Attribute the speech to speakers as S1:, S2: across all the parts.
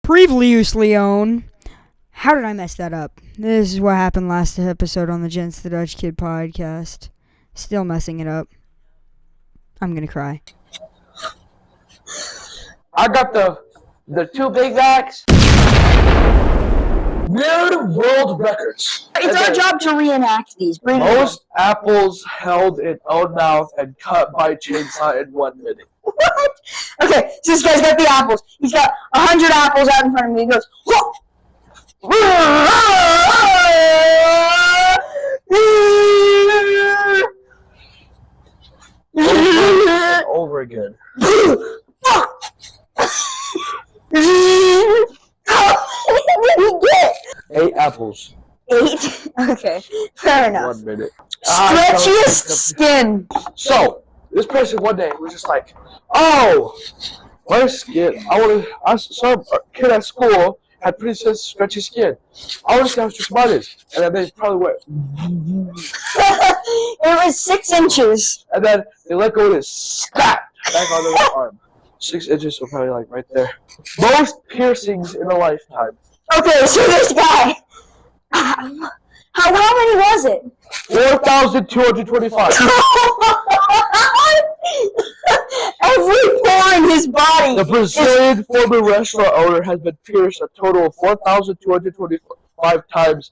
S1: Previously on... How did I mess that up? This is what happened last episode on the Jensen the Dutch Kid podcast. Still messing it up. I'm gonna cry.
S2: I got the two Big Macs. New world records.
S3: It's our job to reenact these.
S2: Most apples held in own mouth and cut by chainsaw in 1 minute.
S3: What? Okay, so this guy's got the apples. He's got 100 apples out in front of me. He goes, whoa!
S2: Over again.
S3: How many did he get?
S2: 8 apples.
S3: 8? Okay, fair enough.
S2: 1 minute.
S3: Stretchiest skin.
S2: So, this person one day was just like, oh, my skin. I saw a kid at school had pretty stretchy skin. I want to see how stretchy mine is. And then they probably went.
S3: It was 6 inches.
S2: And then they let go of this snap back on their arm. 6 inches, so probably like right there. Most piercings in a lifetime.
S3: Okay, so this guy. How many was it?
S2: 4,225.
S3: Every pore in his body.
S2: The Brazilian former restaurant owner has been pierced a total of 4,225 times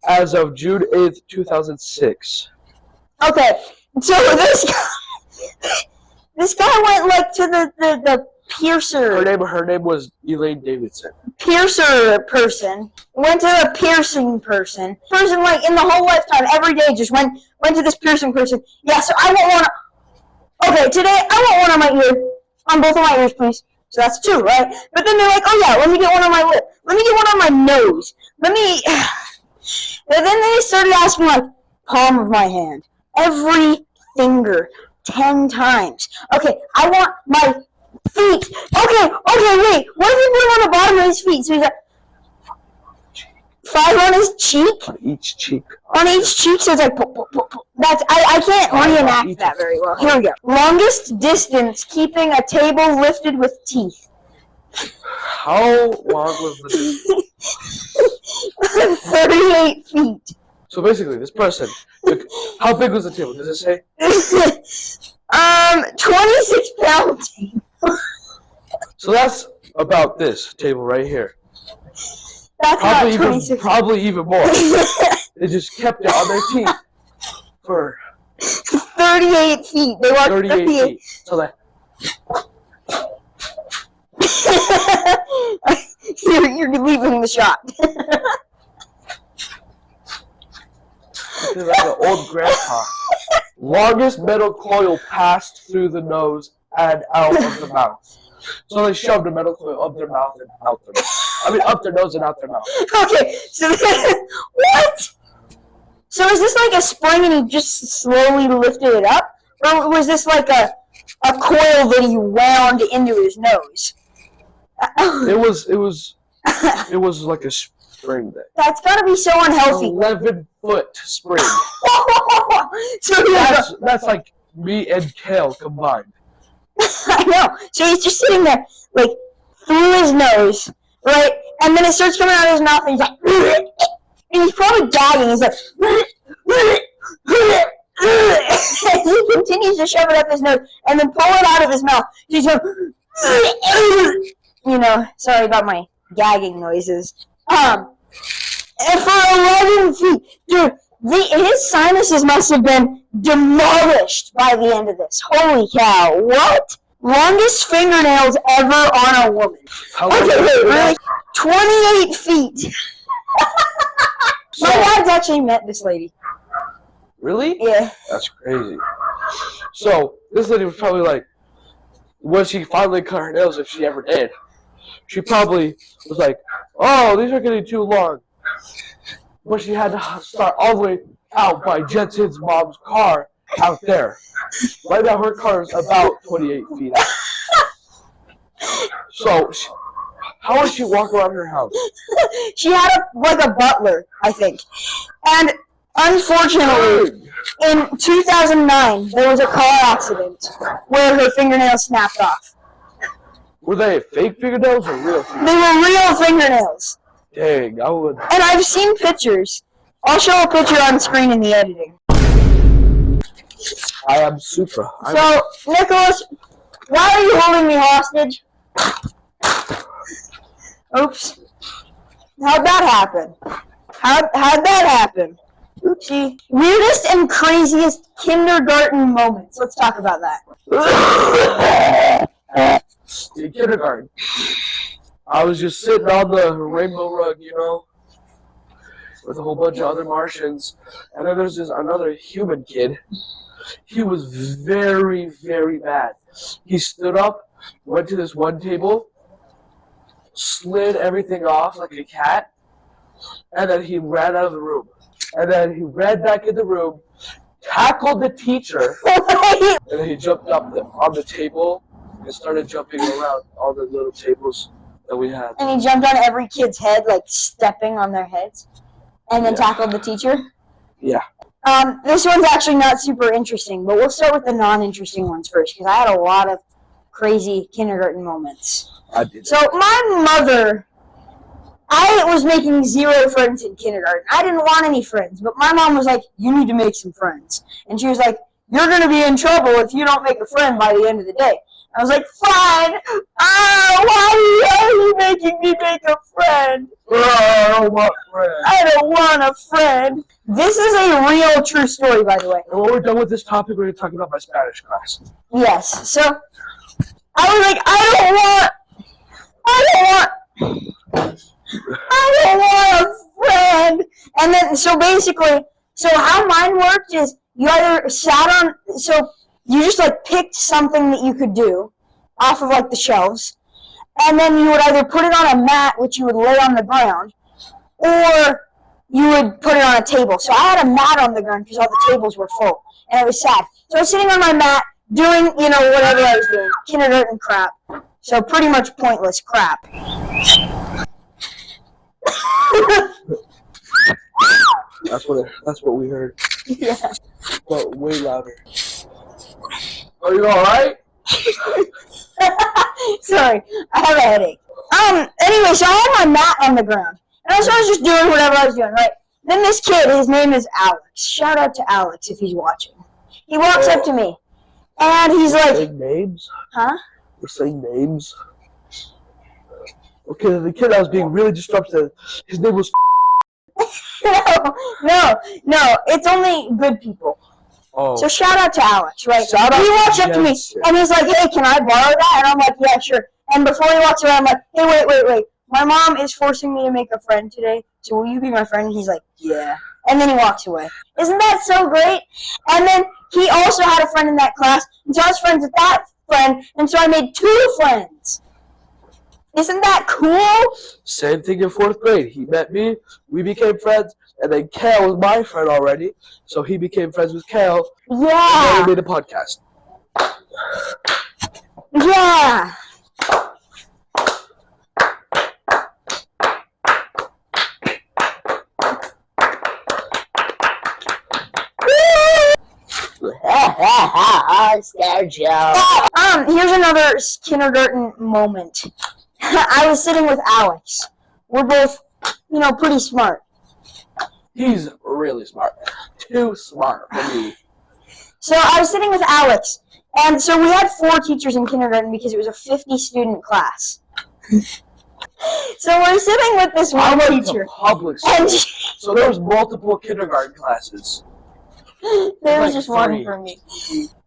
S2: as of June 8th, 2006.
S3: Okay, so this guy went like to the piercer.
S2: Her name was Elaine Davidson.
S3: Piercer person. Went to the piercing person. Person like in the whole lifetime, every day just went to this piercing person. Yeah, so I want one. Okay, today I want one on my ear. On both of my ears, please. So that's 2, right? But then they're like, oh yeah, let me get one on my lip. Let me get one on my nose. Let me... And then they started asking, like, palm of my hand. Every finger. 10 times. Okay, I want my feet. Okay, wait. What if we put him on the bottom of his feet? So he's got 5 on his cheek?
S2: On each cheek.
S3: On each cheek, so it's like, that's, I can't reenact that very well. Here we go. Longest distance keeping a table lifted with teeth.
S2: How long was the distance?
S3: 38 feet.
S2: So basically, this person, how big was the table? Does it say?
S3: 26 pounds.
S2: So that's about this table right here.
S3: That's
S2: Probably
S3: not 26.
S2: Probably even more. They just kept it on their teeth for
S3: 38 feet. They walked
S2: 38 feet. So that
S3: you're leaving the shot.
S2: this is like an old grandpa. Longest metal coil passed through the nose and out of the mouth. So they shoved a metal coil up their mouth and out their mouth. I mean, up their nose and out their mouth.
S3: Okay, so what? So is this like a spring and he just slowly lifted it up? Or was this like a coil that he wound into his nose?
S2: It was like a spring thing.
S3: That's gotta be so unhealthy.
S2: 11-foot spring.
S3: So
S2: That's like me and Kale combined.
S3: I know. So he's just sitting there, like, through his nose, right? And then it starts coming out of his mouth, and he's like, and he's probably gagging. He's like, and he continues to shove it up his nose, and then pull it out of his mouth. He's like, sorry about my gagging noises. And for 11 feet, dude, his sinuses must have been demolished by the end of this. Holy cow, what? Longest fingernails ever on a woman. Okay, wait, really? 28 feet. My dad's actually met this lady.
S2: Really?
S3: Yeah.
S2: That's crazy. So, this lady was probably like, when she finally cut her nails, if she ever did, she probably was like, oh, these are getting too long. But she had to start all the way out by Jensen's mom's car out there. Right now, her car is about 28 feet out. So, how would she walk around her house?
S3: She had a butler, I think. And unfortunately, in 2009, there was a car accident where her fingernail snapped off.
S2: Were they fake fingernails or real fingernails?
S3: They were real fingernails.
S2: Dang, I would.
S3: And I've seen pictures. I'll show a picture on screen in the editing.
S2: I am Supra.
S3: So, Nicholas, why are you holding me hostage? Oops. How'd that happen? How'd that happen? Oopsie. Weirdest and craziest kindergarten moments. Let's talk about that.
S2: In kindergarten, I was just sitting on the rainbow rug, with a whole bunch of other Martians, and then there's this another human kid. He was very, very bad. He stood up, went to this one table, slid everything off like a cat, and then he ran out of the room. And then he ran back in the room, tackled the teacher, and then he jumped up on the table and started jumping around all the little tables that we had.
S3: And he jumped on every kid's head, like stepping on their heads, and then tackled the teacher?
S2: Yeah.
S3: This one's actually not super interesting, but we'll start with the non-interesting ones first, because I had a lot of crazy kindergarten moments.
S2: I did.
S3: So my mother, I was making 0 friends in kindergarten. I didn't want any friends, but my mom was like, you need to make some friends. And she was like, you're going to be in trouble if you don't make a friend by the end of the day. I was like, fine. Why are you making me make a friend?
S2: I don't want friends.
S3: I don't want a friend. This is a real true story, by the way.
S2: And when we're done with this topic, we're going to talk about my Spanish class.
S3: Yes. So I was like, I don't want a friend. And then, so basically, so how mine worked is you either sat on, so you just like picked something that you could do off of like the shelves, and then you would either put it on a mat, which you would lay on the ground, or you would put it on a table. So I had a mat on the ground because all the tables were full, and it was sad. So I was sitting on my mat doing, whatever I was doing, kindergarten crap. So pretty much pointless crap.
S2: That's what we heard.
S3: Yeah.
S2: But way louder. Are you alright?
S3: Sorry, I have a headache. Anyway, so I had my mat on the ground. And so I was just doing whatever I was doing, right? Then this kid, his name is Alex. Shout out to Alex if he's watching. He walks up to me, and he's like...
S2: We're saying names?
S3: Huh?
S2: We're saying names? Okay, the kid that was being really disruptive, his name was...
S3: No, it's only good people.
S2: Oh.
S3: So shout out to Alex, right?
S2: Shout out
S3: he walks up to me,
S2: Jensen.
S3: and he's like, hey, can I borrow that? And I'm like, yeah, sure. And before he walks away, I'm like, hey, wait. My mom is forcing me to make a friend today, so will you be my friend? And he's like, yeah. And then he walks away. Isn't that so great? And then he also had a friend in that class, and so I was friends with that friend, and so I made 2 friends. Isn't that cool?
S2: Same thing in 4th grade. He met me, we became friends, and then Kale was my friend already, so he became friends with Kale.
S3: Yeah.
S2: And we made a podcast.
S3: Yeah.
S2: Scared you.
S3: Here's another kindergarten moment. I was sitting with Alex. We're both, pretty smart.
S2: He's really smart. Too smart for me.
S3: So I was sitting with Alex, and so we had 4 teachers in kindergarten because it was a 50-student class. So we're sitting with this
S2: I
S3: one
S2: went
S3: teacher.
S2: to public school, so there was multiple kindergarten classes.
S3: There was
S2: like
S3: just
S2: 3.
S3: one for me.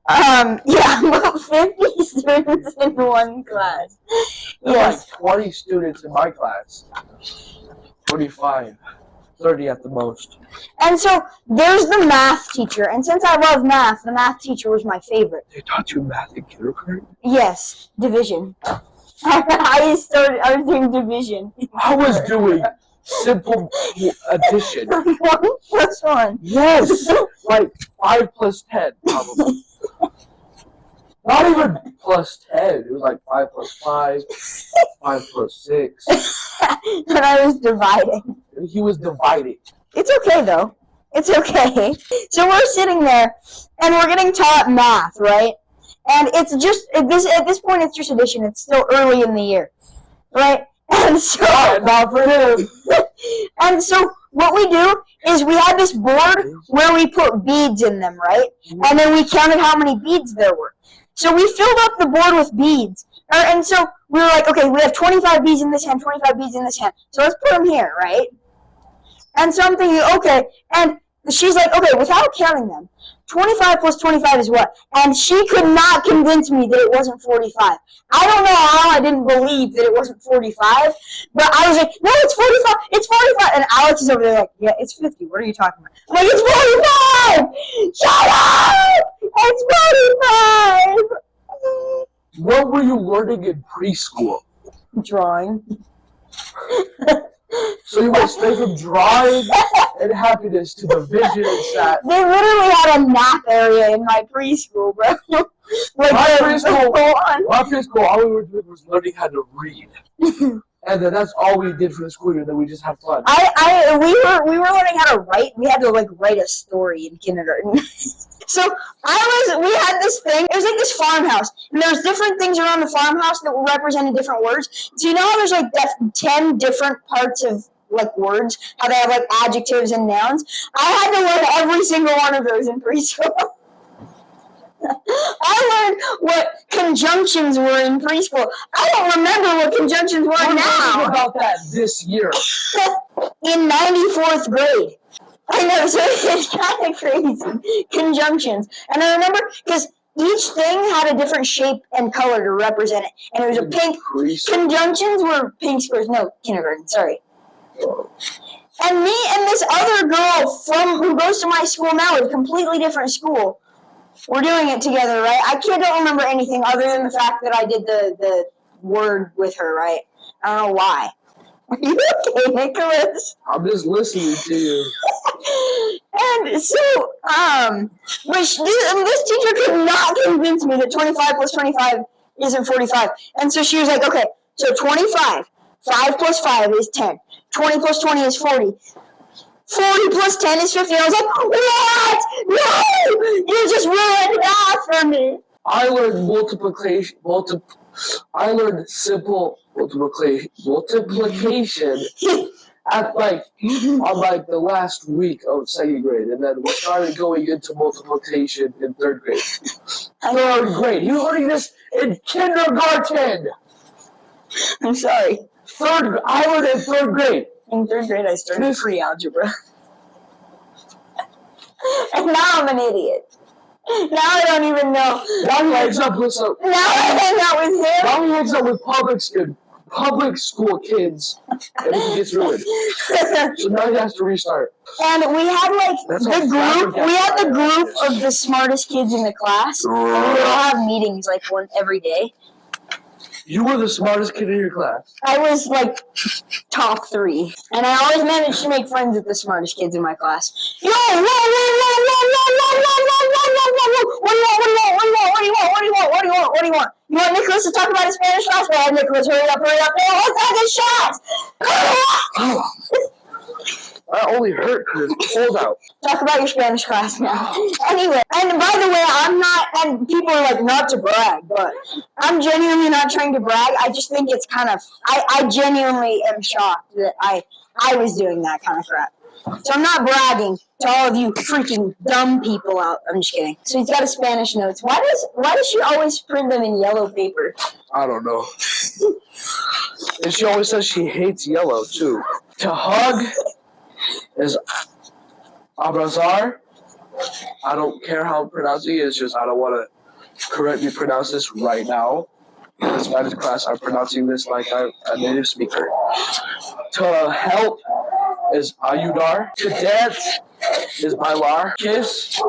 S3: About 50 students in one class.
S2: There
S3: Yes.
S2: were like 20 students in my class. 25. 30 at the most.
S3: And so there's the math teacher, and since I love math, the math teacher was my favorite.
S2: They taught you math in kindergarten?
S3: Yes, division. I was doing division.
S2: I was doing simple addition.
S3: 1 plus 1.
S2: Yes! Like 5 plus 10, probably. Not even plus 10. It was like 5 plus 5, 5 plus 6.
S3: And I was dividing.
S2: He was dividing.
S3: It's okay, though. It's okay. So we're sitting there, and we're getting taught math, right? And it's just at this point, it's just addition. It's still early in the year, right? And so,
S2: not for him.
S3: And so what we do is we had this board where we put beads in them, right? And then we counted how many beads there were. So we filled up the board with beads. And so we were like, okay, we have 25 beads in this hand, 25 beads in this hand. So let's put them here, right? And so I'm thinking, okay. And she's like, okay, without counting them, 25 plus 25 is what? And she could not convince me that it wasn't 45. I don't know how I didn't believe that it wasn't 45, but I was like, no, it's 45, it's 45. And Alex is over there like, yeah, it's 50. What are you talking about? I'm like, it's 45! Shut up! It's 45!
S2: What were you learning in preschool?
S3: Drawing.
S2: So you went straight from drawing and happiness to division and stat.
S3: They literally had a nap area in my preschool, bro.
S2: My preschool, all we were doing was learning how to read. And then that's all we did for the school year. Then we just had fun.
S3: We were learning how to write. We had to write a story in kindergarten. So we had this thing. It was like this farmhouse, and there's different things around the farmhouse that represented different words. So you know how there's 10 different parts of words, how they have adjectives and nouns. I had to learn every single one of those in preschool. I learned what conjunctions were in preschool. I don't remember what conjunctions were
S2: We're
S3: now.
S2: learning about that this year.
S3: In 94th grade. I know, so it's kind of crazy. Conjunctions. And I remember, because each thing had a different shape and color to represent it. And it was a pink. Conjunctions were pink squares. No, kindergarten, sorry. And me and this other girl who goes to my school now, a completely different school, we're doing it together, right? I don't remember anything other than the fact that I did the word with her, right? I don't know why. Are you okay, Nicholas?
S2: I'm just listening to you.
S3: And so, this teacher could not convince me that 25 plus 25 isn't 45. And so she was like, okay, so 25, 5 plus 5 is 10. 20 plus 20 is 40. 40 plus 10 is 50. I was like, what? No! You just ruined math for me.
S2: I learned multiplication. I learned simple multiplication at on the last week of second grade, and then we started going into multiplication in third grade. Third grade. You're learning this in kindergarten.
S3: I'm sorry.
S2: I learned in third grade.
S3: In third grade, I started pre-algebra. And now I'm an idiot. Now I don't even know.
S2: Now he hangs up with some.
S3: Now I hang out with him.
S2: Now he hangs up with public school kids, and he gets ruined. So now he has to restart.
S3: And we had the group of the smartest kids in the class. And we would all have meetings every day.
S2: You were the smartest kid in your class.
S3: I was top 3. And I always managed to make friends with the smartest kids in my class. Yo, whoa, whoa, whoa, whoa, whoa, whoa, whoa, whoa, whoa, whoa, whoa. What do you want? You want Nicholas to talk about his Spanish class? Well, Nicholas, hurry up. No, let's have a shot.
S2: That only hurt because it's cold out.
S3: Talk about your Spanish class now. Anyway, and by the way, I'm not, and people are not to brag, but I'm genuinely not trying to brag. I just think it's kind of, I genuinely am shocked that I was doing that kind of crap. So I'm not bragging to all of you freaking dumb people out. I'm just kidding. So he's got his Spanish notes. Why does she always print them in yellow paper?
S2: I don't know. And she always says she hates yellow, too. To hug is abrazar. I don't care how I'm pronouncing it. It's just I don't want to correctly pronounce this right now. In the Spanish class, I'm pronouncing this like I'm a native speaker. To help is ayudar. To dance is bailar. Kiss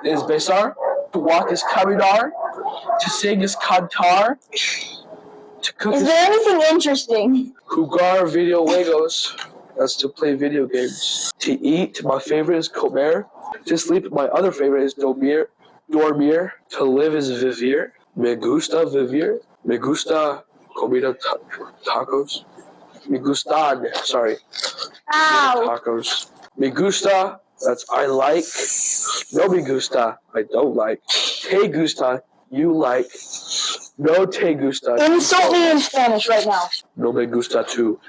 S2: is besar. To walk is caminar. To sing is cantar. To cook
S3: is there anything interesting?
S2: Jugar videojuegos. That's to play video games. To eat, my favorite is comer. To sleep, my other favorite is dormir. To live is vivir. Me gusta vivir. Me gusta comida tacos. Me gustan, sorry.
S3: Ow.
S2: Tacos. Me gusta, that's I like. No me gusta, I don't like. Te gusta, you like. No te gusta.
S3: Insult me in Spanish right now.
S2: No me gusta too.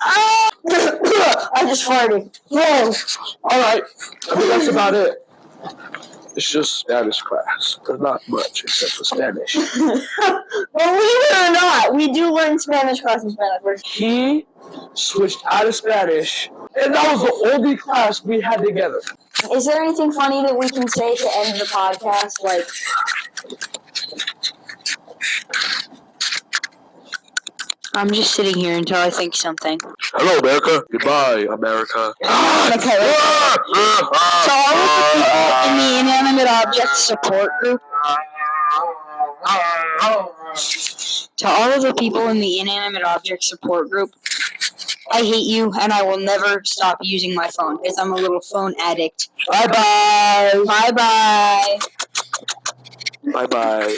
S3: I just farted. Whoa.
S2: Alright, I think that's about it. It's just Spanish class. There's not much except for Spanish.
S3: Believe it or not, we do learn Spanish class in Spanish.
S2: He switched out of Spanish, and that was the only class we had together.
S3: Is there anything funny that we can say to end the podcast? Like, I'm just sitting here until I think something.
S2: Hello, America. Goodbye, America.
S3: Okay. To all of the people in the inanimate object support group. To all of the people in the inanimate object support group, I hate you, and I will never stop using my phone because I'm a little phone addict.
S2: Bye-bye.
S3: Bye-bye.
S2: Bye-bye.